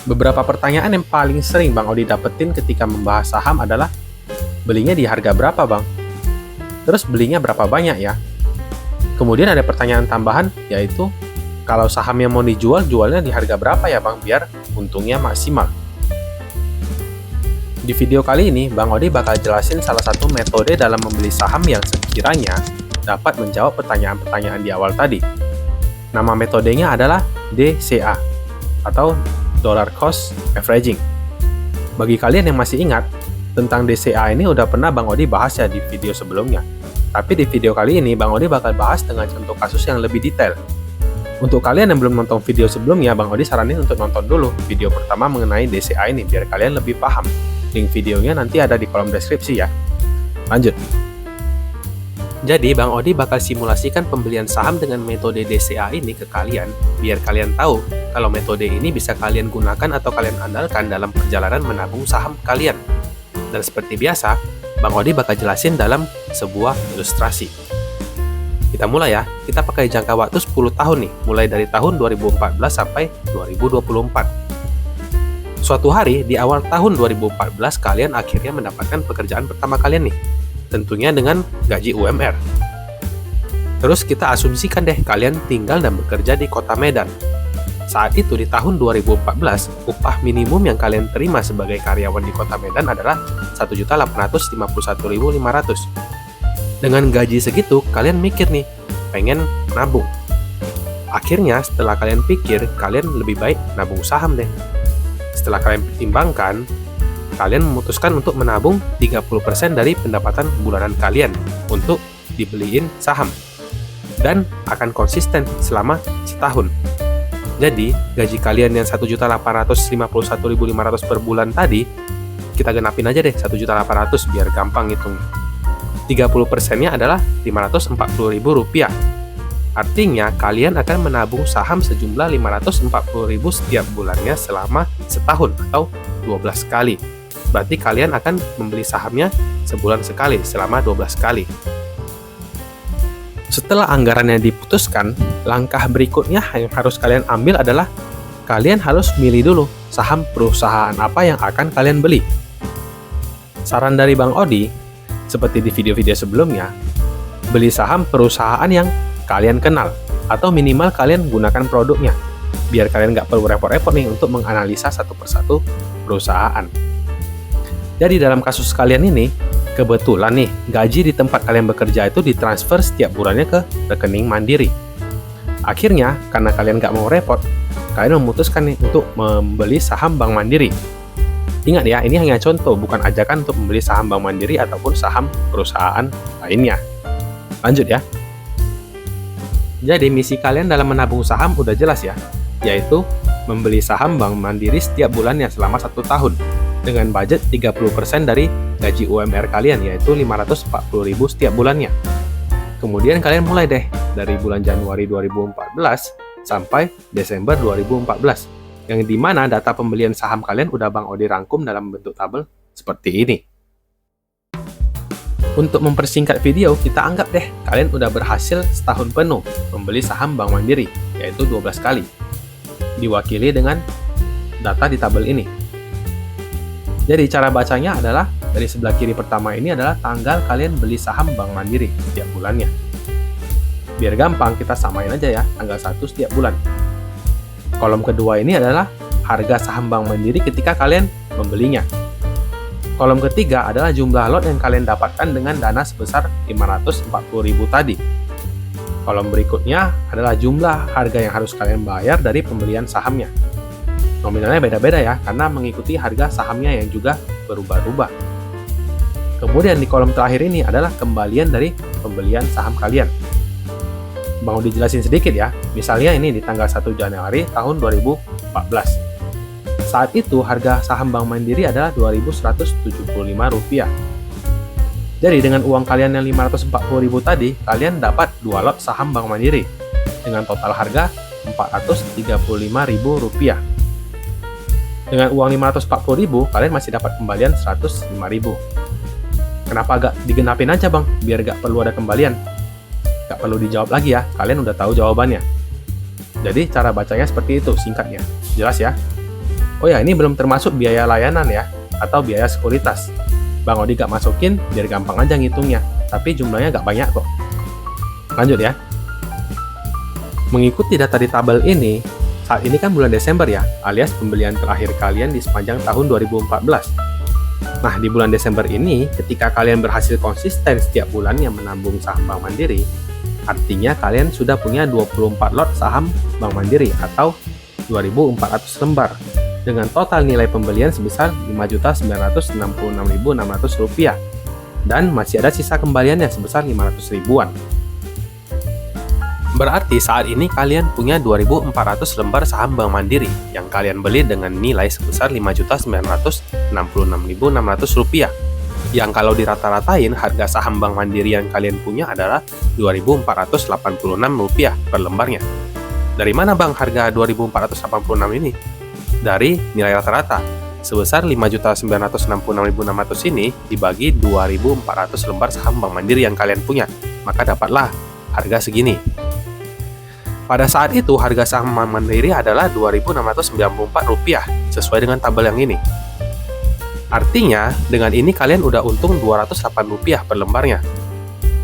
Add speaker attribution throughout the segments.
Speaker 1: Beberapa pertanyaan yang paling sering Bang Odi dapetin ketika membahas saham adalah, belinya di harga berapa Bang? Terus belinya berapa banyak ya? Kemudian ada pertanyaan tambahan, yaitu kalau saham yang mau dijual, jualnya di harga berapa ya Bang, biar untungnya maksimal? Di video kali ini, Bang Odi bakal jelasin salah satu metode dalam membeli saham yang sekiranya dapat menjawab pertanyaan-pertanyaan di awal tadi. Nama metodenya adalah DCA, atau Dollar Cost Averaging. Bagi kalian yang masih ingat, tentang DCA ini udah pernah Bang Odi bahas ya di video sebelumnya. Tapi di video kali ini, Bang Odi bakal bahas dengan contoh kasus yang lebih detail. Untuk kalian yang belum nonton video sebelumnya, Bang Odi saranin untuk nonton dulu video pertama mengenai DCA ini, biar kalian lebih paham. Link videonya nanti ada di kolom deskripsi ya. Lanjut. Jadi, Bang Odi bakal simulasikan pembelian saham dengan metode DCA ini ke kalian, biar kalian tahu kalau metode ini bisa kalian gunakan atau kalian andalkan dalam perjalanan menabung saham kalian. Dan seperti biasa, Bang Odi bakal jelasin dalam sebuah ilustrasi. Kita mulai ya, kita pakai jangka waktu 10 tahun nih, mulai dari tahun 2014 sampai 2024. Suatu hari, di awal tahun 2014, kalian akhirnya mendapatkan pekerjaan pertama kalian nih, tentunya dengan gaji UMR. Terus kita asumsikan deh kalian tinggal dan bekerja di kota Medan. Saat itu di tahun 2014, upah minimum yang kalian terima sebagai karyawan di kota Medan adalah 1.851.500. Dengan gaji segitu, kalian mikir nih, pengen nabung. Akhirnya setelah kalian pikir, kalian lebih baik nabung saham deh. Setelah kalian pertimbangkan, kalian memutuskan untuk menabung 30% dari pendapatan bulanan kalian untuk dibeliin saham. Dan akan konsisten selama setahun. Jadi, gaji kalian yang 1.851.500 per bulan tadi, kita genapin aja deh 1.800.000 biar gampang hitung. 30%-nya adalah Rp540.000. Artinya, kalian akan menabung saham sejumlah Rp540.000 setiap bulannya selama setahun atau 12 kali. Berarti kalian akan membeli sahamnya sebulan sekali selama 12 kali. Setelah anggarannya diputuskan, langkah berikutnya yang harus kalian ambil adalah kalian harus milih dulu saham perusahaan apa yang akan kalian beli. Saran dari Bang Odi, seperti di video-video sebelumnya, beli saham perusahaan yang kalian kenal, atau minimal kalian gunakan produknya, biar kalian nggak perlu repot-repot nih untuk menganalisa satu persatu perusahaan. Jadi dalam kasus kalian ini, kebetulan nih, gaji di tempat kalian bekerja itu ditransfer setiap bulannya ke rekening Mandiri. Akhirnya, karena kalian nggak mau repot, kalian memutuskan nih untuk membeli saham Bank Mandiri. Ingat ya, ini hanya contoh, bukan ajakan untuk membeli saham Bank Mandiri ataupun saham perusahaan lainnya. Lanjut ya. Jadi, misi kalian dalam menabung saham udah jelas ya, yaitu membeli saham Bank Mandiri setiap bulannya selama 1 tahun, dengan budget 30% dari gaji UMR kalian, yaitu Rp540.000 setiap bulannya. Kemudian kalian mulai deh dari bulan Januari 2014 sampai Desember 2014, yang dimana data pembelian saham kalian udah Bang Odi rangkum dalam bentuk tabel seperti ini. Untuk mempersingkat video, kita anggap deh kalian udah berhasil setahun penuh membeli saham Bank Mandiri, yaitu 12 kali. Diwakili dengan data di tabel ini. Jadi cara bacanya adalah dari sebelah kiri pertama ini adalah tanggal kalian beli saham Bank Mandiri setiap bulannya. Biar gampang kita samain aja ya, tanggal 1 setiap bulan. Kolom kedua ini adalah harga saham Bank Mandiri ketika kalian membelinya. Kolom ketiga adalah jumlah lot yang kalian dapatkan dengan dana sebesar Rp540.000 tadi. Kolom berikutnya adalah jumlah harga yang harus kalian bayar dari pembelian sahamnya. Nominalnya beda-beda ya, karena mengikuti harga sahamnya yang juga berubah-ubah. Kemudian di kolom terakhir ini adalah kembalian dari pembelian saham kalian. Mau dijelasin sedikit ya, misalnya ini di tanggal 1 Januari tahun 2014. Saat itu harga saham Bank Mandiri adalah Rp2.175. Jadi dengan uang kalian yang Rp540.000 tadi, kalian dapat 2 lot saham Bank Mandiri dengan total harga Rp435.000. Dengan uang Rp540.000, kalian masih dapat kembalian Rp105.000. Kenapa gak digenapin aja Bang, biar gak perlu ada kembalian? Gak perlu dijawab lagi ya, kalian udah tahu jawabannya. Jadi cara bacanya seperti itu, singkatnya. Jelas ya? Oh ya, ini belum termasuk biaya layanan ya, atau biaya sekuritas. Bang Odi gak masukin, biar gampang aja ngitungnya, tapi jumlahnya gak banyak kok. Lanjut ya. Mengikuti data di tabel ini, saat ini kan bulan Desember ya, alias pembelian terakhir kalian di sepanjang tahun 2014. Nah, di bulan Desember ini, ketika kalian berhasil konsisten setiap bulannya menabung saham Bank Mandiri, artinya kalian sudah punya 24 lot saham Bank Mandiri atau 2.400 lembar dengan total nilai pembelian sebesar Rp5.966.600 dan masih ada sisa kembaliannya sebesar 500 ribuan. Berarti saat ini kalian punya 2.400 lembar saham Bank Mandiri yang kalian beli dengan nilai sebesar Rp5.966.600 yang kalau dirata-ratain harga saham Bank Mandiri yang kalian punya adalah Rp2.486 per lembarnya. Dari mana Bang harga 2.486 ini? Dari nilai rata-rata sebesar Rp5.966.600 ini dibagi 2.400 lembar saham Bank Mandiri yang kalian punya, maka dapatlah harga segini. Pada saat itu harga saham Bank Mandiri adalah Rp2.694 sesuai dengan tabel yang ini. Artinya dengan ini kalian udah untung Rp208 per lembarnya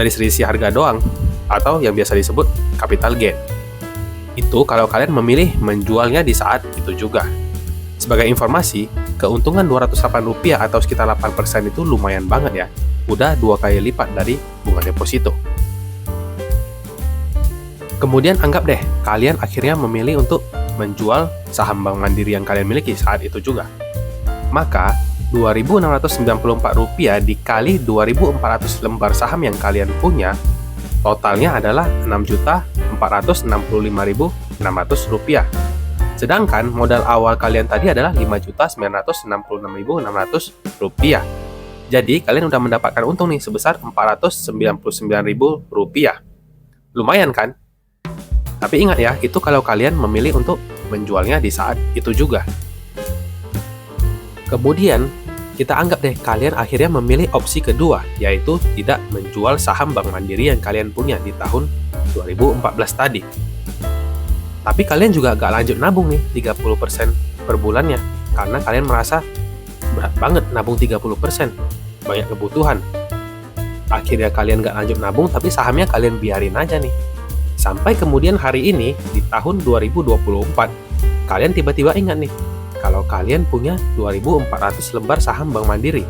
Speaker 1: dari selisih harga doang, atau yang biasa disebut capital gain. Itu kalau kalian memilih menjualnya di saat itu juga. Sebagai informasi, keuntungan Rp208 atau sekitar 8% itu lumayan banget ya. Udah 2 kali lipat dari bunga deposito. Kemudian anggap deh, kalian akhirnya memilih untuk menjual saham Bank Mandiri yang kalian miliki saat itu juga. Maka, Rp2.694 dikali 2.400 lembar saham yang kalian punya, totalnya adalah Rp6.465.600. Sedangkan modal awal kalian tadi adalah Rp5.966.600. Jadi kalian udah mendapatkan untung nih sebesar Rp499.000. Lumayan kan? Tapi ingat ya, itu kalau kalian memilih untuk menjualnya di saat itu juga. Kemudian, kita anggap deh kalian akhirnya memilih opsi kedua, yaitu tidak menjual saham Bank Mandiri yang kalian punya di tahun 2014 tadi. Tapi kalian juga gak lanjut nabung nih 30% per bulannya, karena kalian merasa berat banget nabung 30%, banyak kebutuhan. Akhirnya kalian gak lanjut nabung, tapi sahamnya kalian biarin aja nih. Sampai kemudian hari ini, di tahun 2024, kalian tiba-tiba ingat nih, kalau kalian punya 2.400 lembar saham Bank Mandiri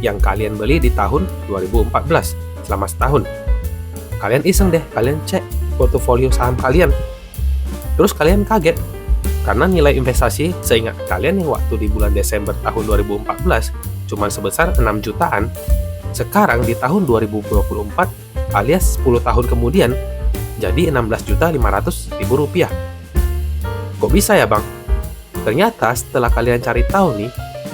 Speaker 1: yang kalian beli di tahun 2014 selama setahun. Kalian iseng deh, kalian cek portofolio saham kalian. Terus kalian kaget, karena nilai investasi seingat kalian yang waktu di bulan Desember tahun 2014 cuma sebesar 6 jutaan, sekarang di tahun 2024 alias 10 tahun kemudian jadi Rp16.500.000. Kok bisa ya Bang? Ternyata setelah kalian cari tahu nih,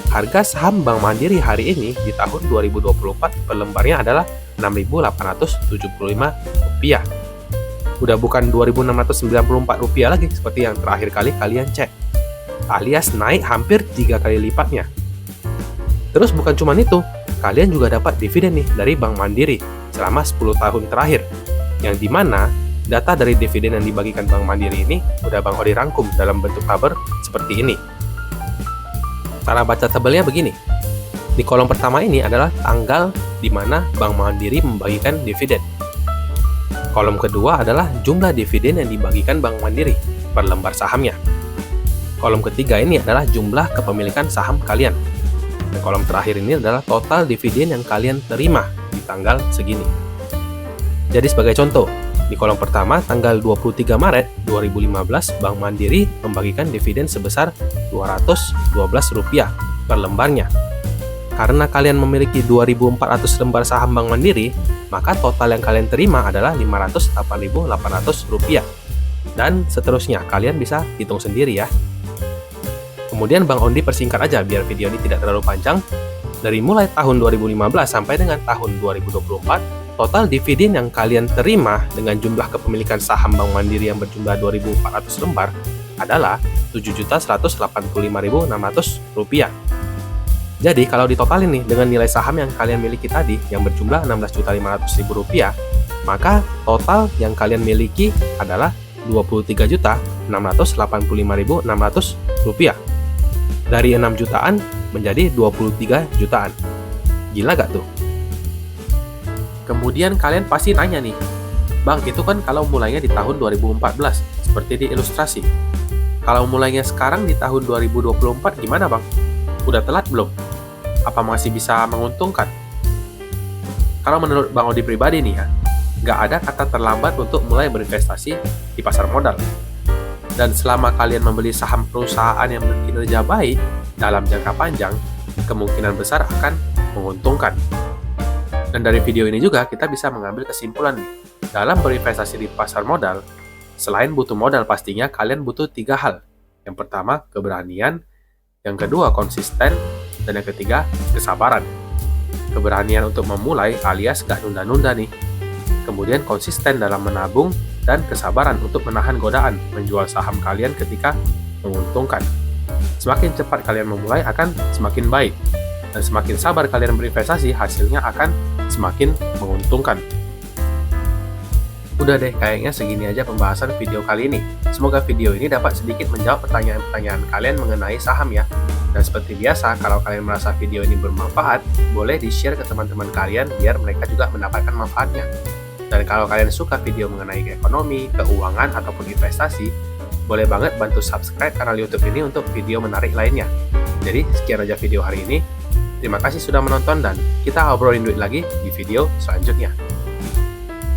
Speaker 1: harga saham Bank Mandiri hari ini di tahun 2024 per lembarnya adalah Rp6.875. Udah bukan Rp2.694 lagi seperti yang terakhir kali kalian cek, alias naik hampir 3 kali lipatnya. Terus bukan cuma itu, kalian juga dapat dividen nih dari Bank Mandiri selama 10 tahun terakhir, yang dimana data dari dividen yang dibagikan Bank Mandiri ini udah Bang Odi rangkum dalam bentuk tabel seperti ini. Cara baca tabelnya begini. Di kolom pertama ini adalah tanggal di mana Bank Mandiri membagikan dividen. Kolom kedua adalah jumlah dividen yang dibagikan Bank Mandiri per lembar sahamnya. Kolom ketiga ini adalah jumlah kepemilikan saham kalian. Dan kolom terakhir ini adalah total dividen yang kalian terima di tanggal segini. Jadi sebagai contoh, di kolom pertama tanggal 23 Maret 2015 Bank Mandiri membagikan dividen sebesar Rp212 per lembarnya. Karena kalian memiliki 2.400 lembar saham Bank Mandiri, maka total yang kalian terima adalah Rp508.800. Dan seterusnya, kalian bisa hitung sendiri ya. Kemudian Bang Ondi persingkat aja biar video ini tidak terlalu panjang. Dari mulai tahun 2015 sampai dengan tahun 2024, total dividen yang kalian terima dengan jumlah kepemilikan saham Bank Mandiri yang berjumlah 2.400 lembar adalah Rp7.185.600. Jadi kalau ditotalin nih dengan nilai saham yang kalian miliki tadi yang berjumlah Rp16.500.000, maka total yang kalian miliki adalah Rp23.685.600. Dari 6 jutaan menjadi 23 jutaan. Gila gak tuh? Kemudian kalian pasti nanya nih, Bang, itu kan kalau mulainya di tahun 2014, seperti di ilustrasi. Kalau mulainya sekarang di tahun 2024 gimana, Bang? Udah telat belum? Apa masih bisa menguntungkan? Kalau menurut Bang Odi pribadi nih ya, nggak ada kata terlambat untuk mulai berinvestasi di pasar modal. Dan selama kalian membeli saham perusahaan yang berkinerja baik dalam jangka panjang, kemungkinan besar akan menguntungkan. Dan dari video ini juga kita bisa mengambil kesimpulan nih. Dalam berinvestasi di pasar modal, selain butuh modal pastinya kalian butuh 3 hal. Yang pertama, keberanian. Yang kedua, konsisten. Dan yang ketiga, kesabaran. Keberanian untuk memulai alias gak nunda-nunda nih. Kemudian konsisten dalam menabung, dan kesabaran untuk menahan godaan menjual saham kalian ketika menguntungkan. Semakin cepat kalian memulai akan semakin baik, dan semakin sabar kalian berinvestasi, hasilnya akan semakin menguntungkan. Udah deh, kayaknya segini aja pembahasan video kali ini. Semoga video ini dapat sedikit menjawab pertanyaan-pertanyaan kalian mengenai saham ya. Dan seperti biasa, kalau kalian merasa video ini bermanfaat, boleh di-share ke teman-teman kalian biar mereka juga mendapatkan manfaatnya. Dan kalau kalian suka video mengenai ekonomi, keuangan, ataupun investasi, boleh banget bantu subscribe kanal YouTube ini untuk video menarik lainnya. Jadi, sekian aja video hari ini. Terima kasih sudah menonton dan kita obrolin duit lagi di video selanjutnya.